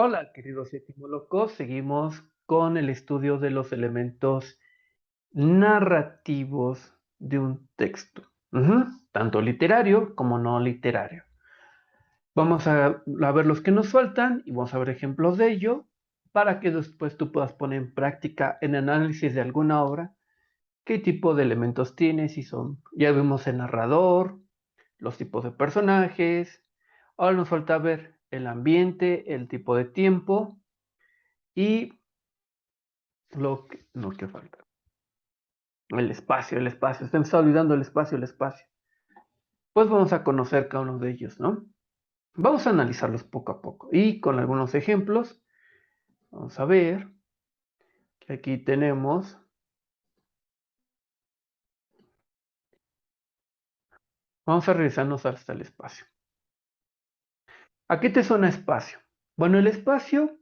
Hola, queridos etimólogos. Seguimos con el estudio de los elementos narrativos de un texto, tanto literario como no literario. Vamos a ver los que nos faltan y vamos a ver ejemplos de ello para que después tú puedas poner en práctica en análisis de alguna obra qué tipo de elementos tiene, si son, ya vimos el narrador, los tipos de personajes. Ahora nos falta ver el ambiente, el tipo de tiempo y lo que falta. El espacio. Se me está olvidando el espacio. Pues vamos a conocer cada uno de ellos, ¿no? Vamos a analizarlos poco a poco. Y con algunos ejemplos, vamos a ver que aquí tenemos. Vamos a revisarnos hasta el espacio. ¿A qué te suena espacio? Bueno, el espacio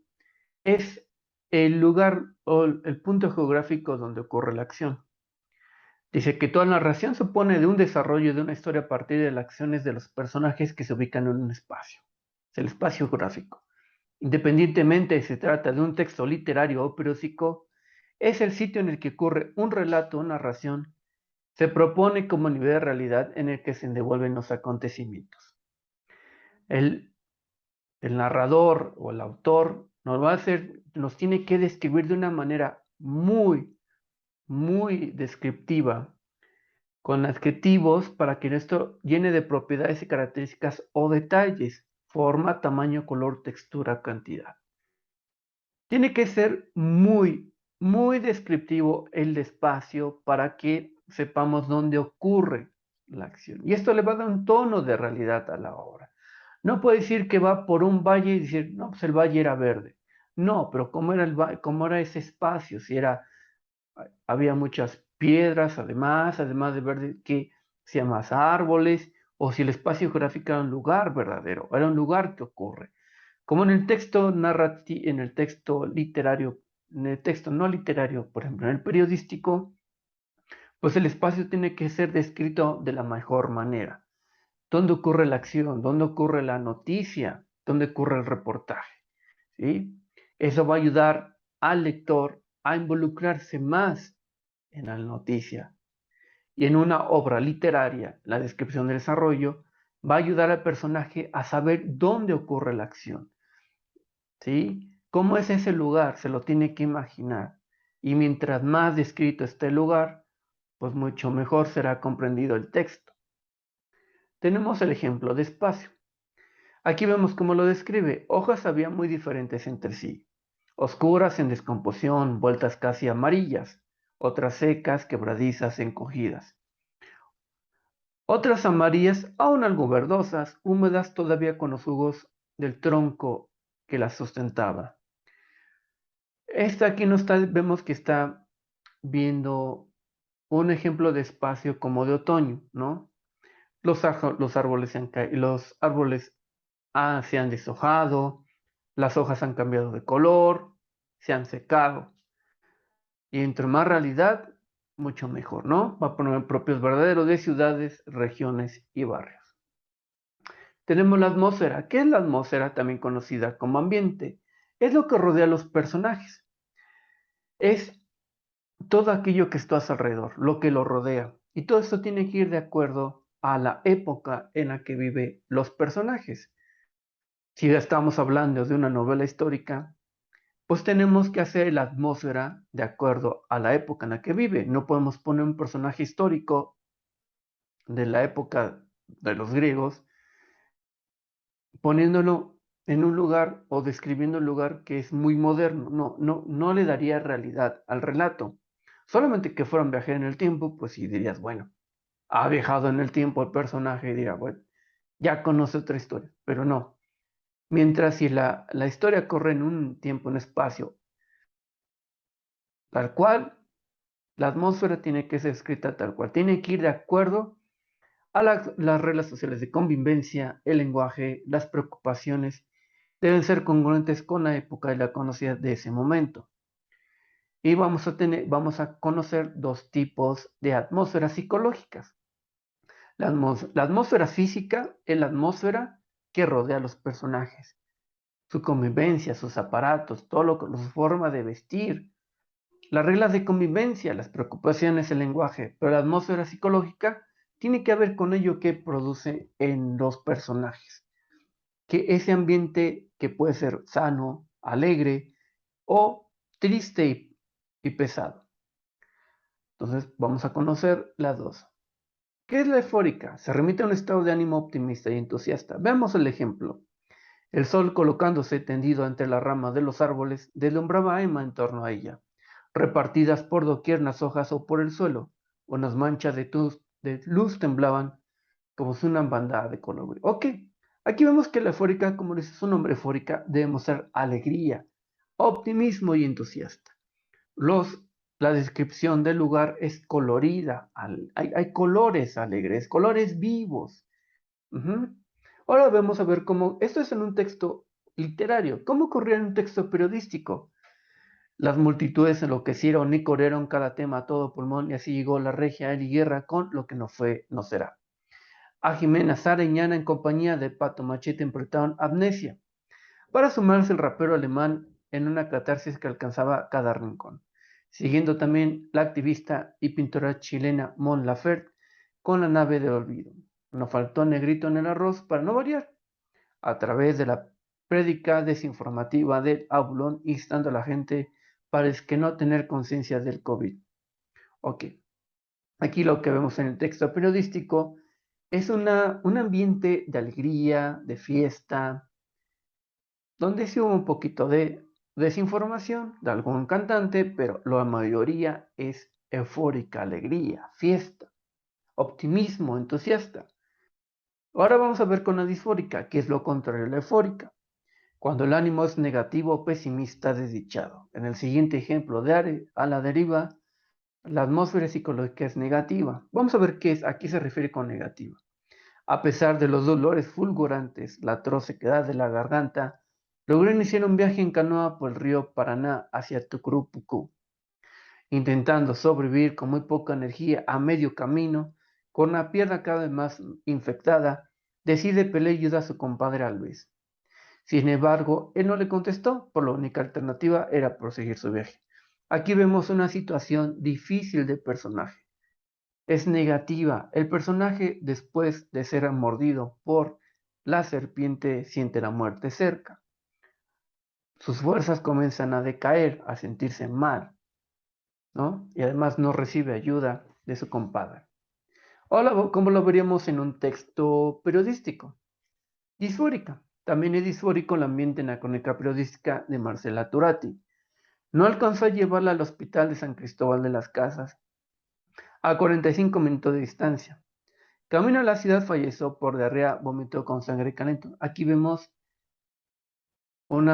es el lugar o el punto geográfico donde ocurre la acción. Dice que toda narración supone de un desarrollo de una historia a partir de las acciones de los personajes que se ubican en un espacio. Es el espacio geográfico. Independientemente si se trata de un texto literario o periódico, es el sitio en el que ocurre un relato o narración, se propone como nivel de realidad en el que se desenvuelven los acontecimientos. El, el narrador o el autor nos tiene que describir de una manera muy, muy descriptiva, con adjetivos para que esto llene de propiedades y características o detalles, forma, tamaño, color, textura, cantidad. Tiene que ser muy, muy descriptivo el espacio para que sepamos dónde ocurre la acción. Y esto le va a dar un tono de realidad a la obra. No puede decir que va por un valle y decir, no, pues el valle era verde. No, pero cómo era ese espacio, si era, había muchas piedras, además de verde, que si más árboles, o si el espacio geográfico era un lugar verdadero, era un lugar que ocurre. Como en el texto narrativo, en el texto literario, en el texto no literario, por ejemplo, en el periodístico, pues el espacio tiene que ser descrito de la mejor manera. ¿Dónde ocurre la acción? ¿Dónde ocurre la noticia? ¿Dónde ocurre el reportaje? ¿Sí? Eso va a ayudar al lector a involucrarse más en la noticia. Y en una obra literaria, la descripción del desarrollo va a ayudar al personaje a saber dónde ocurre la acción. ¿Sí? ¿Cómo es ese lugar? Se lo tiene que imaginar. Y mientras más descrito esté el lugar, pues mucho mejor será comprendido el texto. Tenemos el ejemplo de espacio. Aquí vemos cómo lo describe. Hojas había muy diferentes entre sí. Oscuras en descomposición, vueltas casi amarillas. Otras secas, quebradizas, encogidas. Otras amarillas, aún algo verdosas, húmedas todavía con los jugos del tronco que las sustentaba. Esta aquí vemos que está viendo un ejemplo de espacio como de otoño, ¿no? Los árboles se han deshojado, las hojas han cambiado de color, se han secado. Y entre más realidad, mucho mejor, ¿no? Va a poner propios verdaderos de ciudades, regiones y barrios. Tenemos la atmósfera. ¿Qué es la atmósfera? También conocida como ambiente. Es lo que rodea a los personajes. Es todo aquello que está a su alrededor, lo que lo rodea. Y todo esto tiene que ir de acuerdo a la época en la que viven los personajes. Si ya estamos hablando de una novela histórica, pues tenemos que hacer la atmósfera de acuerdo a la época en la que vive. No podemos poner un personaje histórico de la época de los griegos poniéndolo en un lugar o describiendo un lugar que es muy moderno. No le daría realidad al relato. Solamente que fuera un viajero en el tiempo, pues sí dirías, bueno, ha viajado en el tiempo el personaje y dirá, bueno, ya conoce otra historia, pero no. Mientras si la historia corre en un tiempo, un espacio, tal cual, la atmósfera tiene que ser escrita tal cual, tiene que ir de acuerdo a las reglas sociales de convivencia, el lenguaje, las preocupaciones, deben ser congruentes con la época y la conocida de ese momento. Y vamos a conocer dos tipos de atmósferas psicológicas. La atmósfera física es la atmósfera que rodea a los personajes. su convivencia, sus aparatos, su forma de vestir, las reglas de convivencia, las preocupaciones, el lenguaje, pero la atmósfera psicológica tiene que ver con ello que produce en los personajes, que ese ambiente que puede ser sano, alegre o triste y pesado. Entonces vamos a conocer las dos. ¿Qué es la eufórica? Se remite a un estado de ánimo optimista y entusiasta. Veamos el ejemplo. El sol, colocándose tendido entre las ramas de los árboles, deslumbraba a Emma en torno a ella. Repartidas por doquier las hojas o por el suelo, unas manchas de luz temblaban como si una bandada de color. Ok, aquí vemos que la eufórica, como dice su nombre, eufórica, debe mostrar alegría, optimismo y entusiasta. Los, la descripción del lugar es colorida, hay colores alegres, colores vivos. Ujú. Ahora vamos a ver cómo, esto es en un texto literario, cómo ocurría en un texto periodístico. Las multitudes enloquecieron y corrieron cada tema a todo pulmón y así llegó la regia y guerra con lo que no fue, no será. A Jimena Sariñana en compañía de Pato Machete interpretaron Amnesia, para sumarse el rapero alemán en una catarsis que alcanzaba cada rincón, siguiendo también la activista y pintora chilena Mon Laferte con La nave del olvido. No faltó negrito en el arroz para no variar, a través de la prédica desinformativa del Aulón, instando a la gente para es que no tener conciencia del COVID. Ok, aquí lo que vemos en el texto periodístico es un ambiente de alegría, de fiesta, donde sí hubo un poquito de desinformación de algún cantante, pero la mayoría es eufórica, alegría, fiesta, optimismo, entusiasta. Ahora vamos a ver con la disfórica, que es lo contrario a la eufórica, cuando el ánimo es negativo o pesimista, desdichado. En el siguiente ejemplo de a la deriva, la atmósfera psicológica es negativa. Vamos a ver qué es, a qué se refiere con negativa. A pesar de los dolores fulgurantes, la atroz sequedad de la garganta, logró iniciar un viaje en canoa por el río Paraná hacia Tucurupucú, intentando sobrevivir con muy poca energía a medio camino, con la pierna cada vez más infectada, decide pedir ayuda a su compadre Alves. Sin embargo, él no le contestó, por la única alternativa era proseguir su viaje. Aquí vemos una situación difícil de personaje. Es negativa. El personaje, después de ser mordido por la serpiente, siente la muerte cerca. Sus fuerzas comienzan a decaer, a sentirse mal, ¿no? Y además no recibe ayuda de su compadre. Hola, ¿cómo lo veríamos en un texto periodístico? Disfórica. También es disfórico el ambiente en la crónica periodística de Marcela Turati. No alcanzó a llevarla al hospital de San Cristóbal de las Casas, a 45 minutos de distancia. Camino a la ciudad falleció por diarrea, vómito con sangre caliente. Aquí vemos un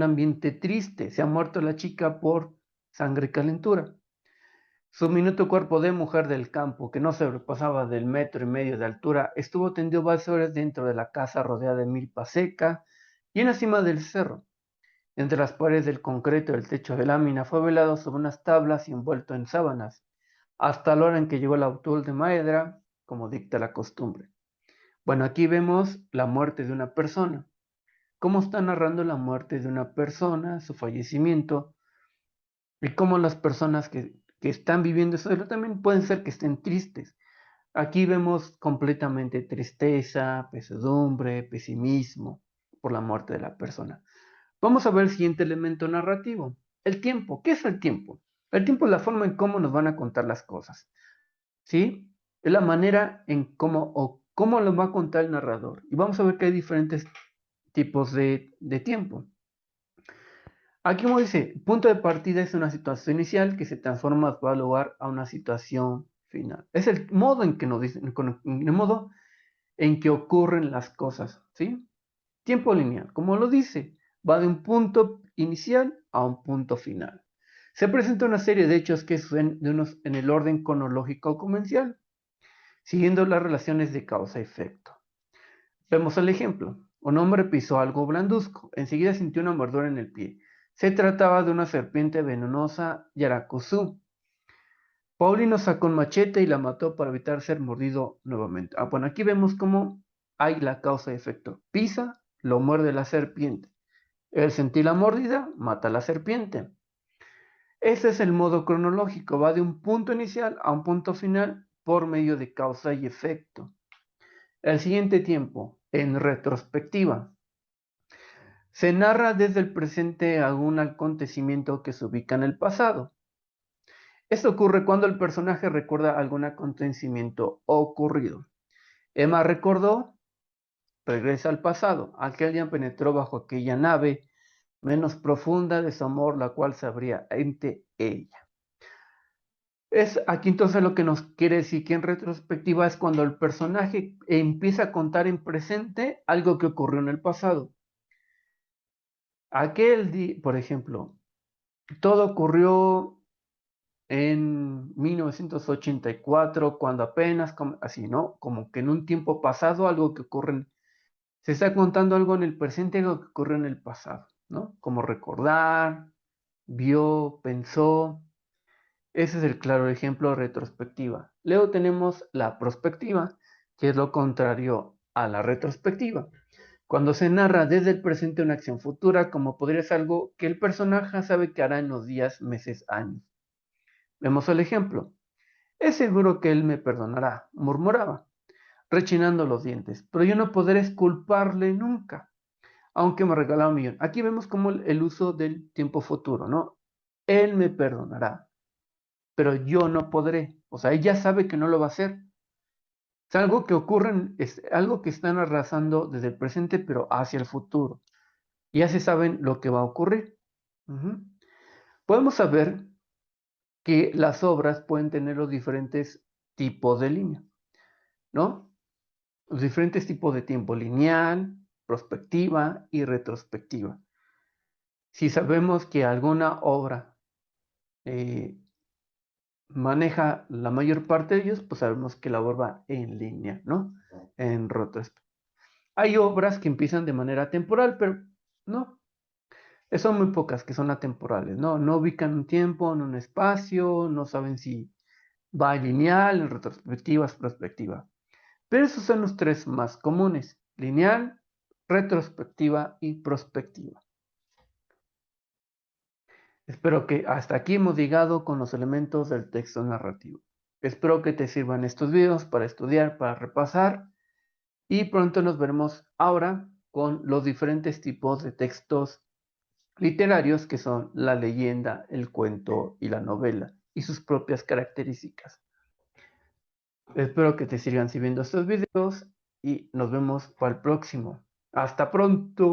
ambiente triste. Se ha muerto la chica por sangre calentura. Su minuto cuerpo de mujer del campo, que no sobrepasaba del 1,5 metros de altura, estuvo tendido varias horas dentro de la casa rodeada de milpa seca y en la cima del cerro. Entre las paredes del concreto y el techo de lámina fue velado sobre unas tablas y envuelto en sábanas, hasta la hora en que llegó el autor de madera, como dicta la costumbre. Bueno, aquí vemos la muerte de una persona. Cómo está narrando la muerte de una persona, su fallecimiento, y cómo las personas que están viviendo eso también pueden ser que estén tristes. Aquí vemos completamente tristeza, pesadumbre, pesimismo por la muerte de la persona. Vamos a ver el siguiente elemento narrativo, el tiempo. ¿Qué es el tiempo? El tiempo es la forma en cómo nos van a contar las cosas, ¿sí? Es la manera en cómo lo va a contar el narrador. Y vamos a ver que hay diferentes tipos de tiempo. Aquí como dice, punto de partida es una situación inicial que se transforma para dar lugar a una situación final. Es el modo en que nos dicen, el modo en que ocurren las cosas, ¿sí? Tiempo lineal, como lo dice, va de un punto inicial a un punto final. Se presenta una serie de hechos que suceden en el orden cronológico convencional, siguiendo las relaciones de causa-efecto. Vemos el ejemplo. Un hombre pisó algo blanduzco. Enseguida sintió una mordedura en el pie. Se trataba de una serpiente venenosa Yarakuzu. Paulino sacó un machete y la mató para evitar ser mordido nuevamente. Bueno, aquí vemos cómo hay la causa y efecto. Pisa, lo muerde la serpiente. El sentir la mordida mata a la serpiente. Ese es el modo cronológico, va de un punto inicial a un punto final por medio de causa y efecto. El siguiente tiempo, en retrospectiva. Se narra desde el presente algún acontecimiento que se ubica en el pasado. Esto ocurre cuando el personaje recuerda algún acontecimiento ocurrido. Emma recordó, regresa al pasado. Aquel día penetró bajo aquella nave menos profunda de su amor, la cual se abría ante ella. Es aquí entonces lo que nos quiere decir que en retrospectiva es cuando el personaje empieza a contar en presente algo que ocurrió en el pasado. Aquel día, por ejemplo, todo ocurrió en 1984, cuando apenas, así, ¿no? Como que en un tiempo pasado, algo que ocurre, se está contando algo en el presente, algo que ocurrió en el pasado, ¿no? Como recordar, vio, pensó. Ese es el claro ejemplo de retrospectiva. Luego tenemos la prospectiva, que es lo contrario a la retrospectiva. Cuando se narra desde el presente una acción futura, como podría ser algo que el personaje sabe que hará en los días, meses, años. Vemos el ejemplo. Es seguro que él me perdonará, murmuraba, rechinando los dientes, pero yo no podré esculparle nunca, aunque me regala 1 millón. Aquí vemos como el uso del tiempo futuro, ¿no? Él me perdonará, pero yo no podré. O sea, ella sabe que no lo va a hacer. Es algo que ocurre, es algo que están arrasando desde el presente, pero hacia el futuro. Ya se saben lo que va a ocurrir. Podemos saber que las obras pueden tener los diferentes tipos de línea, ¿no? Los diferentes tipos de tiempo: lineal, prospectiva y retrospectiva. Si sabemos que alguna obra maneja la mayor parte de ellos, pues sabemos que la obra va en línea, ¿no? En retrospectiva. Hay obras que empiezan de manera temporal, pero no, son muy pocas que son atemporales, ¿no? No ubican un tiempo, en un espacio, no saben si va lineal, en retrospectivas, prospectiva. Pero esos son los tres más comunes: lineal, retrospectiva y prospectiva. Espero que hasta aquí hemos llegado con los elementos del texto narrativo. Espero que te sirvan estos videos para estudiar, para repasar, y pronto nos veremos ahora con los diferentes tipos de textos literarios que son la leyenda, el cuento y la novela y sus propias características. Espero que te sigan sirviendo estos videos y nos vemos para el próximo. ¡Hasta pronto!